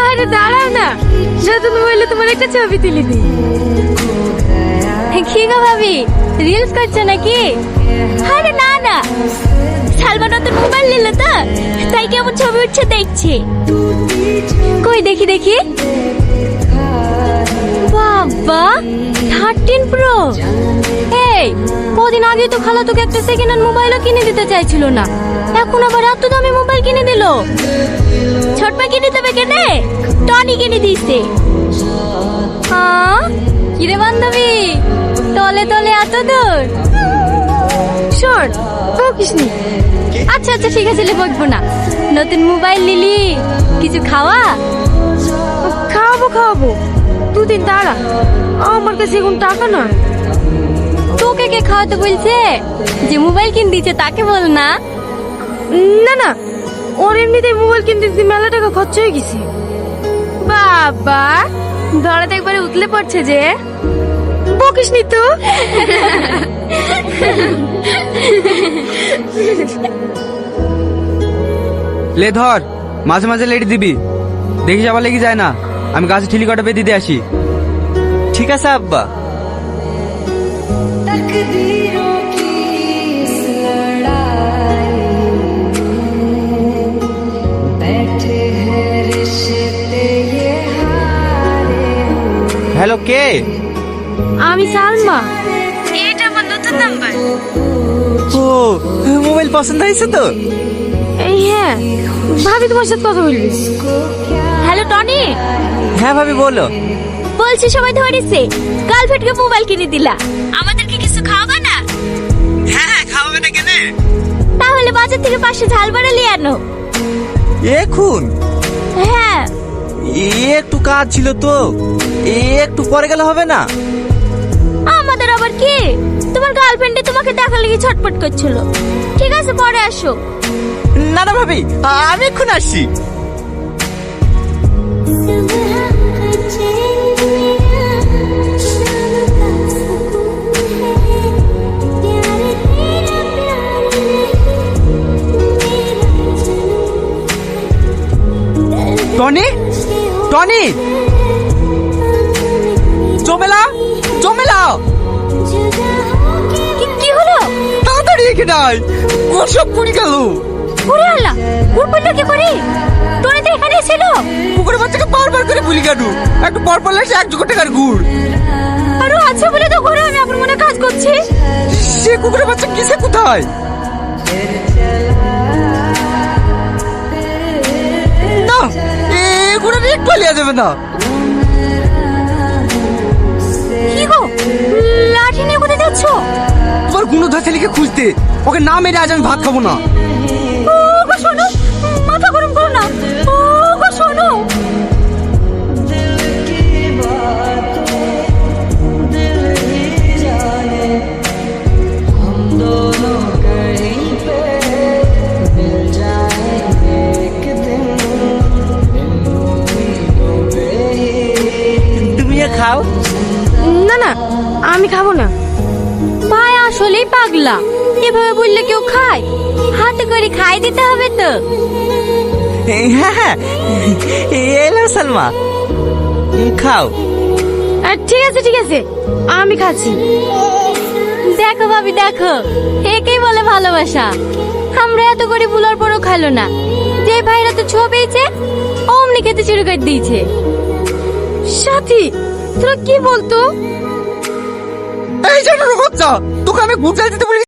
আরে দাঁড়াও না, নতুন মোবাইলে তোমার একটা ছবি তুলে দিই। কি গো ভাবি, রিলস করছো নাকি? আরে না না, সালমা নতুন মোবাইল নিল তো, তাই কেমন ছবি উঠছে দেখছি। কই দেখি দেখি। বাবা, 13 প্রো। এই কদিন আগে তো খালা তোকে একটা সেকেন্ড হ্যান্ড মোবাইলও কিনে দিতে চাইছিল না, এখন আবার এত দামি মোবাইল কিনে দিল। ছোটপা কিনে দেবে কেনে? টনি কিনে দিয়েছে। হ্যাঁ কিরে বান্ধবী, তলে তলে এত দূর? শোন বকিস নি। আচ্ছা আচ্ছা ঠিক আছে, বকবো না। নতুন মোবাইল নিলি, কিছু খাওয়া? খাওয়াবো খাওয়াবো, দুদিন দাঁড়া, আমার কাছে এখন টাকা না। তোকে কে খাওয়াতে বলছে? যে মোবাইল কিনে দিয়েছে তাকে বল না। না না, ওর এমনিতে মোবাইল কিনতে মেলা টাকা খরচ হয়ে গেছে। বাবা, ধরাতে একবারে উতলে পড়ছে যে। বকিস নি তো। লে ধর, মাঝে মাঝে লেট দিবি, দেখি যাবার লেগে যায় না। আমি গাছে ঠিলি কটা বেঁধে দিয়ে আসি। ঠিক আছে আব্বা। হ্যালো, কে? আমি সালমা, এটা আমার নতুন নাম্বার। ও, মোবাইল পছন্দ হয়েছে তো? এই হ্যাঁ, ভাবি তোমার সাথে কথা বলবি। Hello Tony. হ্যাঁ ভাবি বলো। বলছি সবাই ধরেছে, গার্লফ্রেন্ডকে মোবাইল কিনে দিলা, আমাদেরকে কিছু খাওয়াবে না? হ্যাঁ হ্যাঁ, খাওয়াবে না কেন? তাহলে বাজার থেকে 500 ঝাল বাড়া নিয়ে আনো। এখন? হ্যাঁ। একটু কাজ ছিল তো, একটু পরে গেলে হবে না? আমাদের আবার কি, তোমার গার্লফ্রেন্ডে তোমাকে দেখা লেগে ছটপট করছিল। ঠিক আছে পরে আসো। না না ভাবি, আমি এখন আসছি। টনি, টনি, জমেলা, জমেলা, কি হলো? তাড়াতাড়ি এখানে আয়, ওর সব পুড়ে গেল। ওরে আল্লাহ, ওর বললো কি করে? টনি তো এখানে ছিল। পুকুরের বাচ্চাকে বারবার করে ভুলি কেন? একটু পর পর লাগছে 1 জোগাড় টাকার গুড়। আরো আছে বলে তো ঘরে আমি আপনার মনে কাজ করছি। সে কুকুরের বাচ্চা কিসে কোথায়? না, এগুলো নিয়ে একটু লিয়া যাবে না। কি গো, লাঠি নিয়ে কোথায় যাচ্ছ? তোমার গুণধর ছেলেকে খুঁজতে, ওকে না মেরে আজ আমি ভাত খাবো না। ও গো শোনো, মাথা গরম করো না। ও গো শোনো। তুমি খাও। না না, আমি খাবো না। ভাই আসলেই পাগলা, এভাবে বললে কেউ খায়? হাতে করে খাই দিতে হবে তো। হ্যাঁ হ্যাঁ, এলো সালমা, খাও। ঠিক আছে ঠিক আছে, আমি খাচ্ছি। দেখো ভাবি দেখো, একেই বলে ভালোবাসা। আমরা এত করে বুলার পরও খাইলো না, যে ভাইরা তো ছো পেয়েছে অমনি খেতে শুরু করে দিয়েছে। সাথী তোরা কি বলতো? এই জন্য বাচ্চা, তোকে আমি গুড় চাল দিতে বলি।